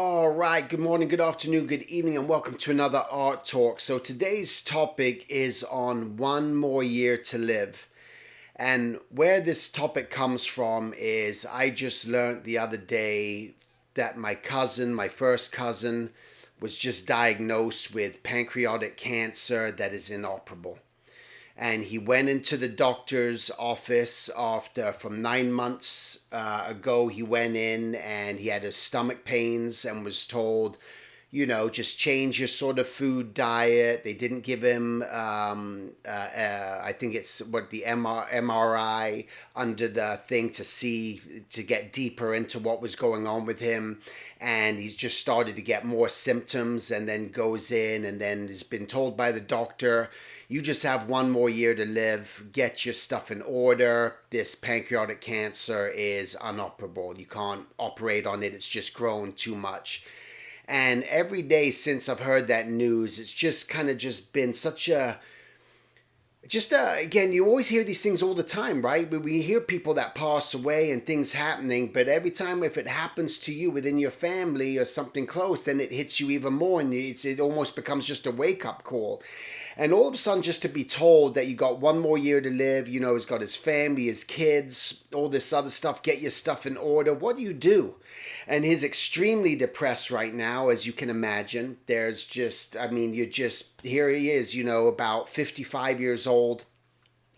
All right, good morning, good afternoon, good evening, and welcome to another Art Talk. So today's topic is on one more year to live. And where this topic comes from is I just learned the other day that my cousin, my first cousin, was just diagnosed with pancreatic cancer that is inoperable. And he went into the doctor's office after from 9 months ago. He went in and he had his stomach pains and was told, just change your sort of food diet. They didn't give him, I think it's what the MRI under the thing to see, to get deeper into what was going on with him. And he's just started to get more symptoms and then goes in and then has been told by the doctor, you just have one more year to live. Get your stuff in order. This pancreatic cancer is inoperable. You can't operate on it. It's just grown too much. And every day since I've heard that news, it's just kind of just been such a, again, you always hear these things all the time, right? We hear people that pass away and things happening, but every time if it happens to you within your family or something close, then it hits you even more, and it almost becomes just a wake-up call. And all of a sudden, just to be told that you got one more year to live, he's got his family, his kids, all this other stuff, get your stuff in order. What do you do? And he's extremely depressed right now, as you can imagine. There's just, here he is, about 55 years old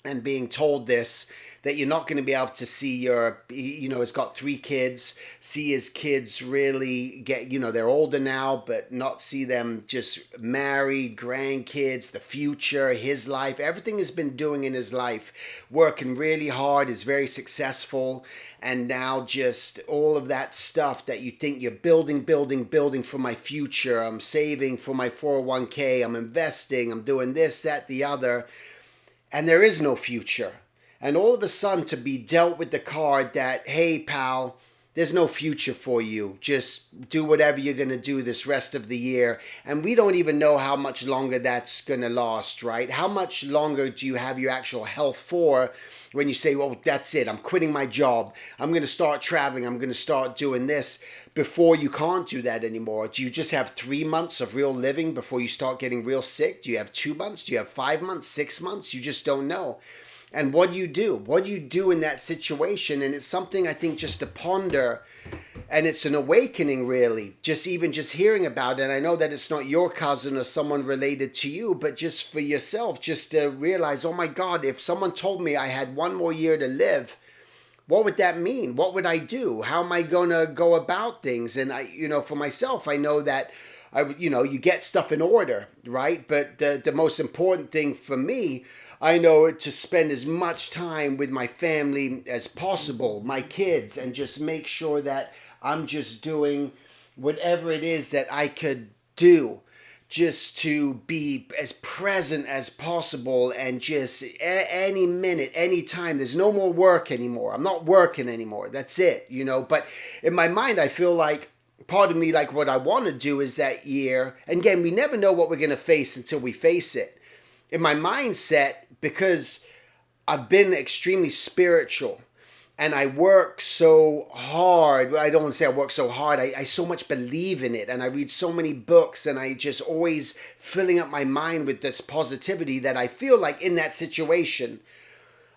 and being told this, that you're not going to be able to see he's got 3 kids, see his kids really get, they're older now, but not see them just married, grandkids, the future, his life, everything he's been doing in his life, working really hard, is very successful. And now just all of that stuff that you think you're building for my future. I'm saving for my 401k, I'm investing, I'm doing this, that, the other. And there is no future. And all of a sudden to be dealt with the card that, hey, pal, there's no future for you. Just do whatever you're going to do this rest of the year. And we don't even know how much longer that's going to last, right? How much longer do you have your actual health for when you say, well, that's it. I'm quitting my job. I'm going to start traveling. I'm going to start doing this, before you can't do that anymore? Do you just have 3 months of real living before you start getting real sick? Do you have 2 months? Do you have 5 months, 6 months? You just don't know. And what do you do? What do you do in that situation? And it's something I think just to ponder, and it's an awakening really, just hearing about it. And I know that it's not your cousin or someone related to you, but just for yourself, just to realize, oh my God, if someone told me I had one more year to live, what would that mean? What would I do? How am I going to go about things? And for myself, I know that you get stuff in order, right? But the most important thing for me, I know, to spend as much time with my family as possible, my kids, and just make sure that I'm just doing whatever it is that I could do just to be as present as possible, and just any minute, any time. There's no more work anymore. I'm not working anymore. That's it, But in my mind, I feel like part of me, like what I want to do is that year. And again, we never know what we're going to face until we face it. In my mindset, because I've been extremely spiritual and I work so hard. I don't want to say I work so hard. I so much believe in it, and I read so many books, and I just always filling up my mind with this positivity that I feel like in that situation,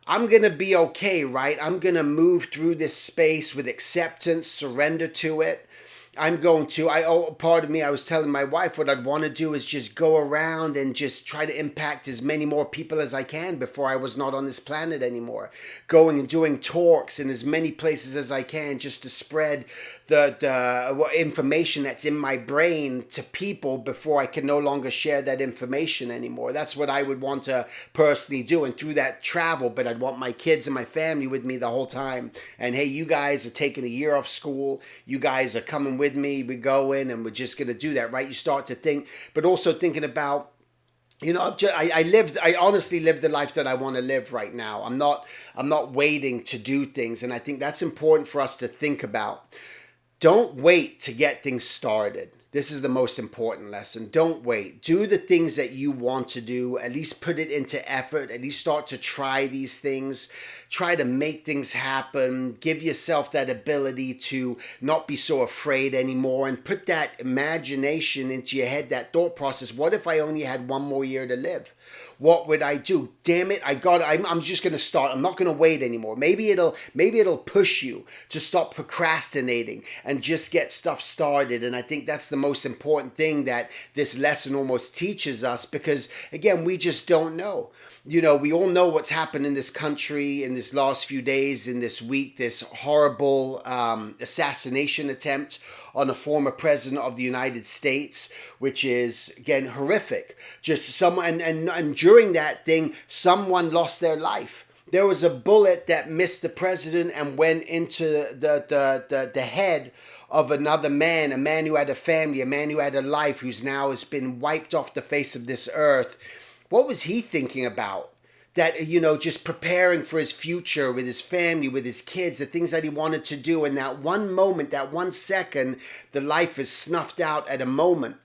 I'm going to be okay, right? I'm going to move through this space with acceptance, surrender to it. I'm going to, part of me, I was telling my wife what I'd want to do is just go around and just try to impact as many more people as I can before I was not on this planet anymore. Going and doing talks in as many places as I can, just to spread the information that's in my brain to people before I can no longer share that information anymore. That's what I would want to personally do. And through that travel, but I'd want my kids and my family with me the whole time. And hey, you guys are taking a year off school. You guys are coming with me. We're going and we're just going to do that, right? You start to think, but also thinking about, I honestly lived the life that I want to live right now. I'm not waiting to do things. And I think that's important for us to think about. Don't wait to get things started. This is the most important lesson. Don't wait. Do the things that you want to do. At least put it into effort. At least start to try these things. Try to make things happen. Give yourself that ability to not be so afraid anymore, and put that imagination into your head, that thought process. What if I only had one more year to live? What would I do? Damn it, I'm just going to start. I'm not going to wait anymore. Maybe it'll push you to stop procrastinating and just get stuff started. And I think that's the most important thing that this lesson almost teaches us, because again, we just don't know. You know, we all know what's happened in this country in this last few days, in this week, this horrible assassination attempt on a former president of the United States, which is, again, horrific. Just someone, and during that thing, someone lost their life. There was a bullet that missed the president and went into the head of another man, a man who had a family, a man who had a life, who's now has been wiped off the face of this earth. What was he thinking about? That, you know, just preparing for his future with his family, with his kids, the things that he wanted to do. And that one moment, that 1 second, the life is snuffed out at a moment.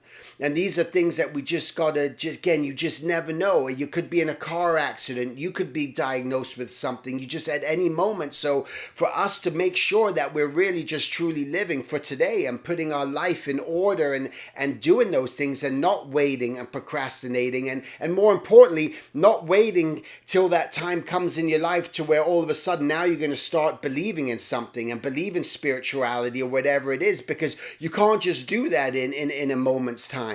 And these are things that we just gotta, again, you just never know. You could be in a car accident. You could be diagnosed with something. You just at any moment. So for us to make sure that we're really just truly living for today and putting our life in order and doing those things, and not waiting and procrastinating, and more importantly, not waiting till that time comes in your life to where all of a sudden now you're going to start believing in something and believe in spirituality or whatever it is, because you can't just do that in a moment's time.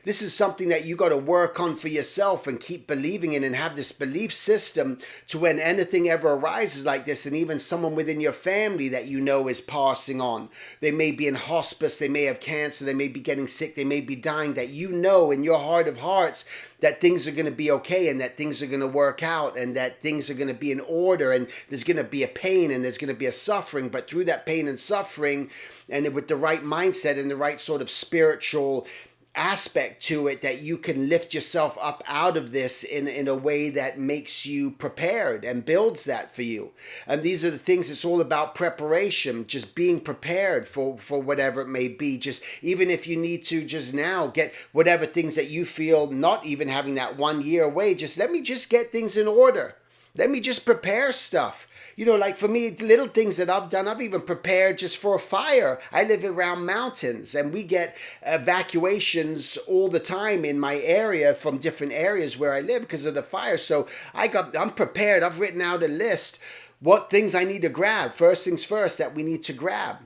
This is something that you got to work on for yourself and keep believing in, and have this belief system to when anything ever arises like this, and even someone within your family that you know is passing on. They may be in hospice, they may have cancer, they may be getting sick, they may be dying, that you know in your heart of hearts that things are going to be okay, and that things are going to work out, and that things are going to be in order, and there's going to be a pain and there's going to be a suffering, but through that pain and suffering, and with the right mindset and the right sort of spiritual aspect to it, that you can lift yourself up out of this in a way that makes you prepared and builds that for you. And these are the things, it's all about preparation, just being prepared for whatever it may be. Just even if you need to just now get whatever things that you feel, not even having that 1 year away, just let me just get things in order. Let me just prepare stuff. You know, like for me, little things that I've done, I've even prepared just for a fire. I live around mountains, and we get evacuations all the time in my area from different areas where I live because of the fire. So I'm prepared. I've written out a list, what things I need to grab. First things first that we need to grab.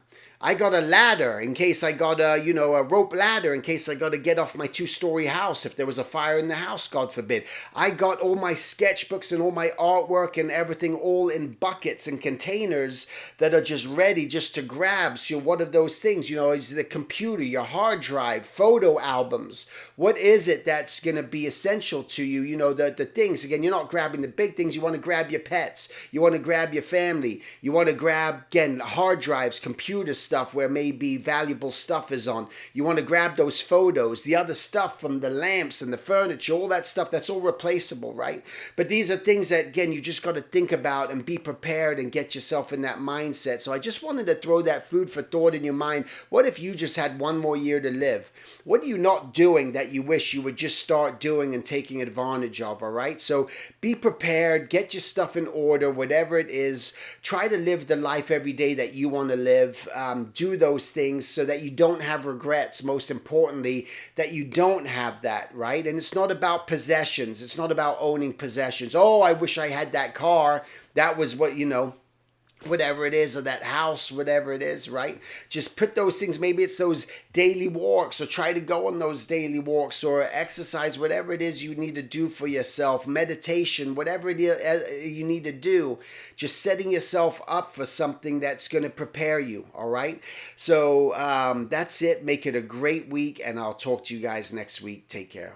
I got a ladder in case I got a rope ladder in case I got to get off my 2-story house if there was a fire in the house, God forbid. I got all my sketchbooks and all my artwork and everything all in buckets and containers that are just ready just to grab. So what are those things? You know, is the computer, your hard drive, photo albums. What is it that's going to be essential to you? You know, the things. Again, you're not grabbing the big things. You want to grab your pets. You want to grab your family. You want to grab, again, hard drives, computers, stuff where maybe valuable stuff is on. You want to grab those photos, the other stuff from the lamps and the furniture, all that stuff, that's all replaceable, right? But these are things that, again, you just got to think about and be prepared and get yourself in that mindset. So I just wanted to throw that food for thought in your mind. What if you just had 1 more year to live? What are you not doing that you wish you would just start doing and taking advantage of, all right? So be prepared, get your stuff in order, whatever it is. Try to live the life every day that you want to live. Do those things so that you don't have regrets, most importantly, that you don't have that, right? And it's not about possessions. It's not about owning possessions. Oh, I wish I had that car. That was what, whatever it is, or that house, whatever it is, right? Just put those things, maybe it's those daily walks, or try to go on those daily walks, or exercise, whatever it is you need to do for yourself, meditation, whatever it is you need to do, just setting yourself up for something that's going to prepare you, all right? So that's it. Make it a great week, and I'll talk to you guys next week. Take care.